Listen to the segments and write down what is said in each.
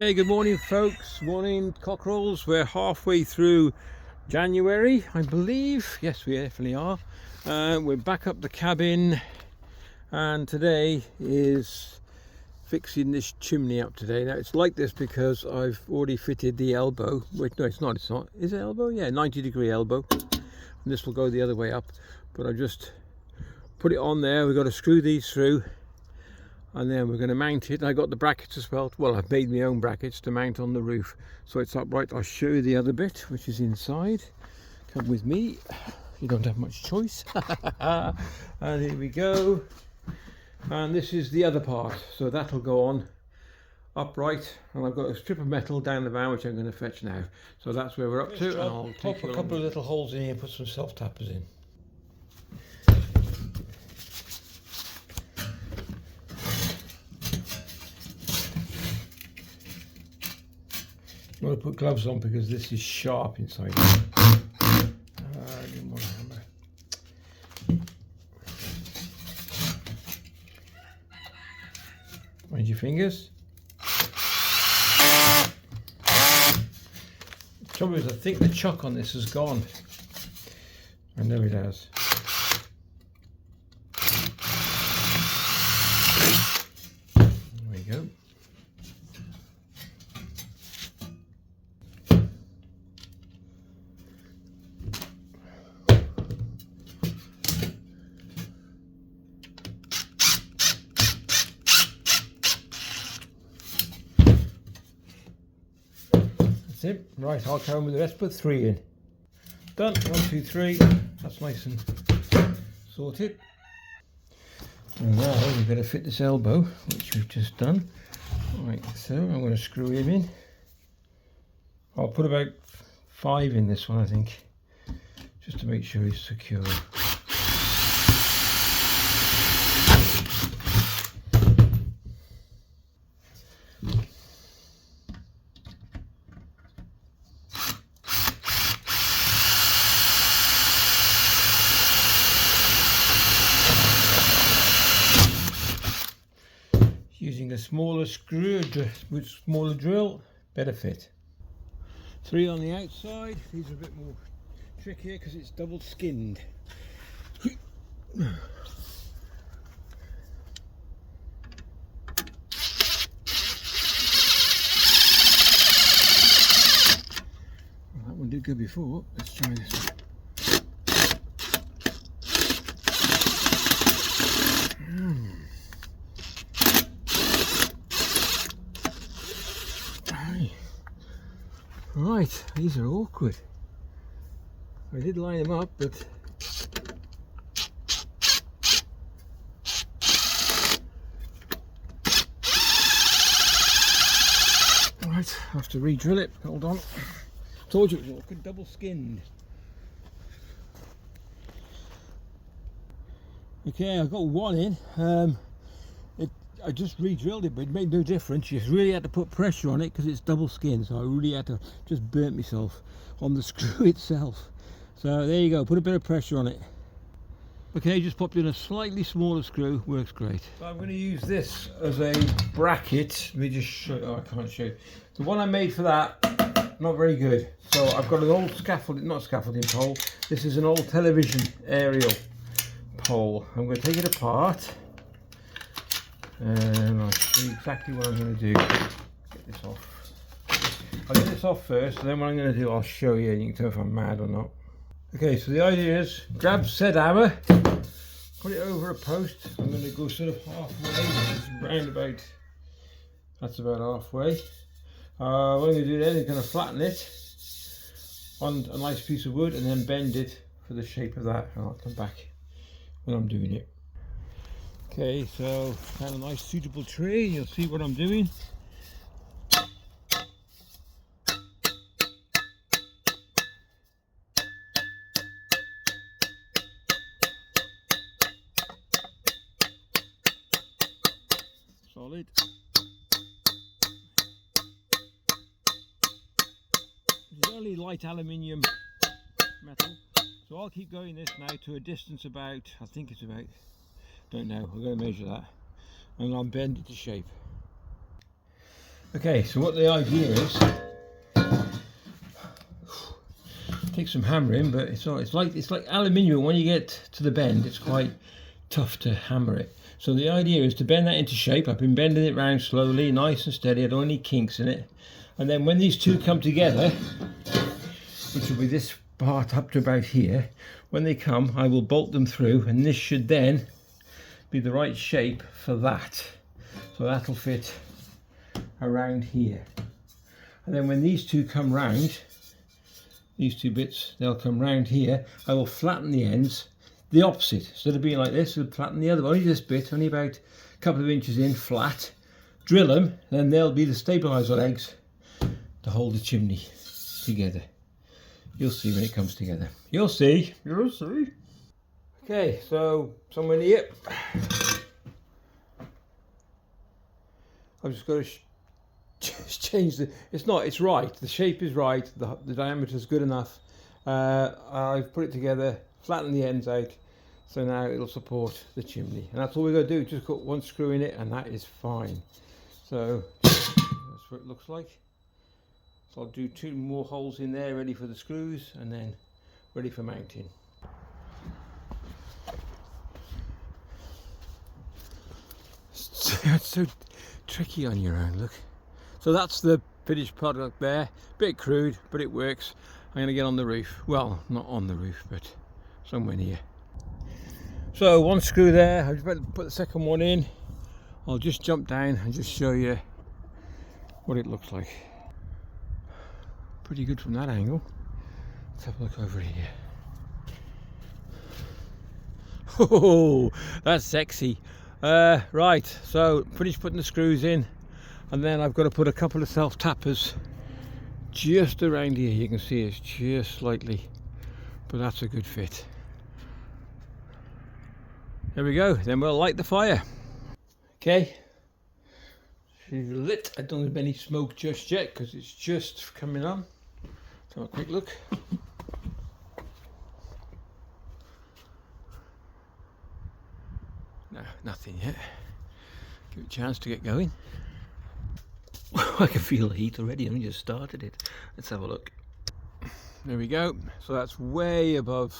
Hey, good morning folks, morning cockerels. We're halfway through January, I believe. Yes, we definitely are. We're back up the cabin, and today is fixing this chimney up today. Now it's like this because I've already fitted the elbow. Wait, no, it's not. Is it elbow? Yeah, 90-degree elbow. And this will go the other way up, but I just put it on there. We've got to screw these through, and then we're going to mount it. I got the brackets as well. Well, I've made my own brackets to mount on the roof, so it's upright. I'll show you the other bit, which is inside. Come with me, you don't have much choice. And here we go, and this is the other part, so that'll go on upright, and I've got a strip of metal down the van which I'm going to fetch now. So that's where we're up to, and I'll pop a couple of little holes in here and put some self-tappers in. You want to put gloves on because this is sharp inside. I didn't want a hammer. Mind your fingers. The trouble is, I think the chuck on this has gone. I know it has. There we go. That's it. Right, I'll carry on with the rest. Put 3 in. Done. 1, 2, 3. That's nice and sorted. And now we're going to fit this elbow, which we've just done. Right, so I'm going to screw him in. I'll put about 5 in this one, I think, just to make sure he's secure. Using a smaller screw with smaller drill, better fit. 3 on the outside. These are a bit more trickier because it's double skinned. That one did good before. Let's try this. Right, these are awkward. I did line them up, but right, I have to re-drill it. Hold on. Told you it was awkward, double skinned. Okay, I've got 1 in. I just re-drilled it, but it made no difference. You really had to put pressure on it because it's double skinned, so I really had to just burnt myself on the screw itself. So there you go, put a bit of pressure on it. Okay, just popped in a slightly smaller screw, works great. So I'm going to use this as a bracket. Let me just show you. Oh, I can't show you. The one I made for that, not very good. So I've got an old scaffolding, not scaffolding pole. This is an old television aerial pole. I'm going to take it apart. And I'll show you exactly what I'm going to do. Get this off. I'll get this off first, and then what I'm going to do, I'll show you, and you can tell if I'm mad or not. Okay, so the idea is grab said hammer, put it over a post. I'm going to go sort of halfway, round about. That's about halfway. What I'm going to do then is going to flatten it on a nice piece of wood, and then bend it for the shape of that. And I'll come back when I'm doing it. Okay, so found a nice suitable tray. You'll see what I'm doing. Solid. It's only light aluminium metal, so I'll keep going this now to a distance about, I think it's about, don't know, we're going to measure that, and I'll bend it to shape. Okay, so what the idea is, take some hammering, but it's like aluminium. When you get to the bend, it's quite tough to hammer it. So the idea is to bend that into shape. I've been bending it round slowly, nice and steady. I don't want any kinks in it. And then when these two come together, which will be this part up to about here, when they come, I will bolt them through, and this should then be the right shape for that. So that'll fit around here. And then when these two come round, these two bits, they'll come round here. I will flatten the ends the opposite. Instead of being like this, we'll flatten the other, only this bit, only about a couple of inches in, flat. Drill them, then they'll be the stabiliser legs to hold the chimney together. You'll see when it comes together. You'll see. You'll see. Okay, so somewhere near. I've just got to change the. It's right. The shape is right. The diameter is good enough. I've put it together, flattened the ends out, so now it'll support the chimney. And that's all we're going to do. Just got one screw in it, and that is fine. So that's what it looks like. So I'll do 2 more holes in there, ready for the screws, and then ready for mounting. It's so tricky on your own, look. So that's the finished product there. Bit crude, but it works. I'm going to get on the roof. Well, not on the roof, but somewhere near. So 1 screw there. I'm about to put the second one in. I'll just jump down and just show you what it looks like. Pretty good from that angle. Let's have a look over here. Oh, that's sexy. Right, so finished putting the screws in, and then I've got to put a couple of self-tappers just around here. You can see it's just slightly, but that's a good fit. There we go, then we'll light the fire. Okay, she's lit. I don't have any smoke just yet because it's just coming on. So a quick look. No, nothing yet. Give it a chance to get going. I can feel the heat already. I only just started it. Let's have a look. There we go. So that's way above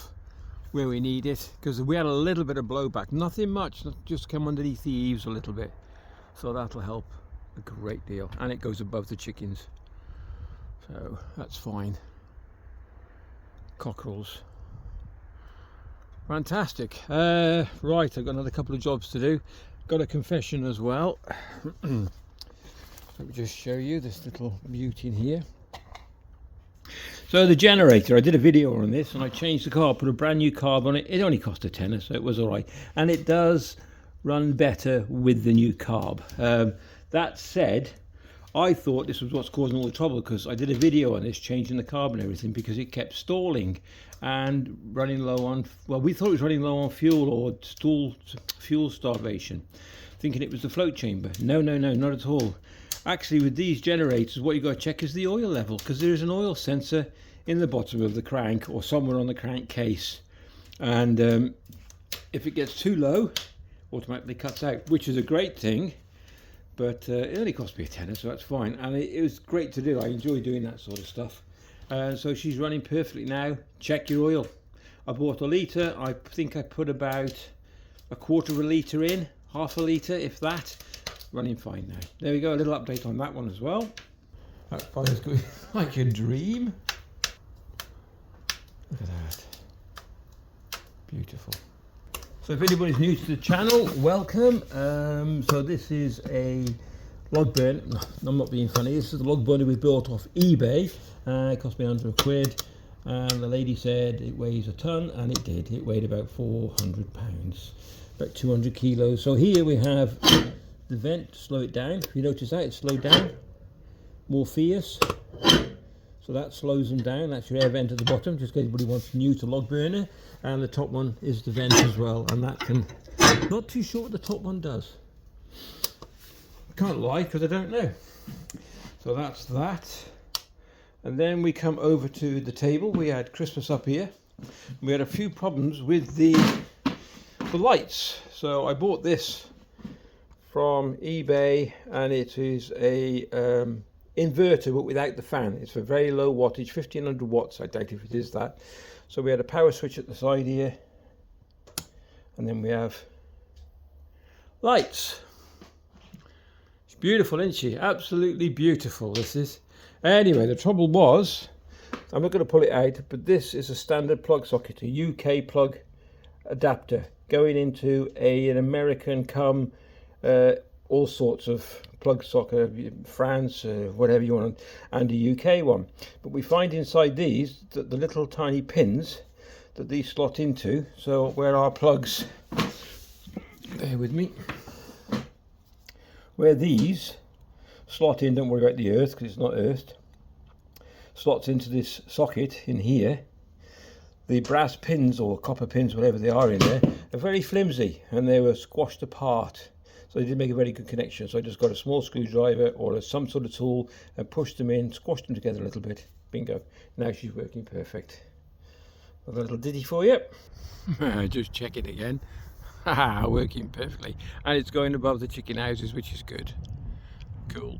where we need it, because we had a little bit of blowback. Nothing much, just come underneath the eaves a little bit. So that'll help a great deal. And it goes above the chickens. So that's fine. Cockerels. Fantastic. Right, I've got another couple of jobs to do. Got a confession as well. Let me just show you this little beauty in here. So the generator, I did a video on this and I changed the carb, put a brand new carb on it. It only cost a tenner, so it was all right. And it does run better with the new carb. That said, I thought this was what's causing all the trouble, because I did a video on this, changing the carb and everything, because it kept stalling and running low on, well, we thought it was running low on fuel or fuel starvation, thinking it was the float chamber. No, not at all. Actually, with these generators, what you've got to check is the oil level, because there is an oil sensor in the bottom of the crank or somewhere on the crankcase. And if it gets too low, automatically cuts out, which is a great thing. But it only cost me a tenner, so that's fine. And it was great to do. I enjoy doing that sort of stuff. So she's running perfectly now. Check your oil. I bought a litre. I think I put about a quarter of a litre in, half a litre, if that. Running fine now. There we go, a little update on that one as well. That fire's going like a dream. Look at that. Beautiful. So if anybody's new to the channel, welcome. So this is a log burner. No, I'm not being funny. This is the log burner we bought off eBay. It cost me £100. And the lady said it weighs a ton, and it did. It weighed about 400 pounds, about 200 kilos. So here we have the vent to slow it down. If you notice that, it's slowed down. More fierce. So that slows them down. That's your air vent at the bottom, just in case anybody wants new to log burner. And the top one is the vent as well. And that can, not too sure what the top one does. Can't lie, because I don't know. So that's that. And then we come over to the table. We had Christmas up here. We had a few problems with the lights. So I bought this from eBay, and it is a inverter but without the fan. It's for very low wattage, 1500 watts. I doubt if it is that. So we had a power switch at the side here, and then we have lights. It's beautiful, isn't she? Absolutely beautiful, this is. Anyway, the trouble was, I'm not going to pull it out, but this is a standard plug socket, a UK plug adapter going into an American come all sorts of plug socket, France, whatever you want, and a UK one. But we find inside these that the little tiny pins that these slot into, so where our plugs, bear with me, where these slot in, don't worry about the earth because it's not earthed, slots into this socket in here. The brass pins or copper pins, whatever they are in there, are very flimsy and they were squashed apart. So they didn't make a very good connection. So I just got a small screwdriver or some sort of tool and pushed them in, squashed them together a little bit. Bingo. Now she's working perfect. A little ditty for you. Just check it again. Haha, working perfectly. And it's going above the chicken houses, which is good. Cool.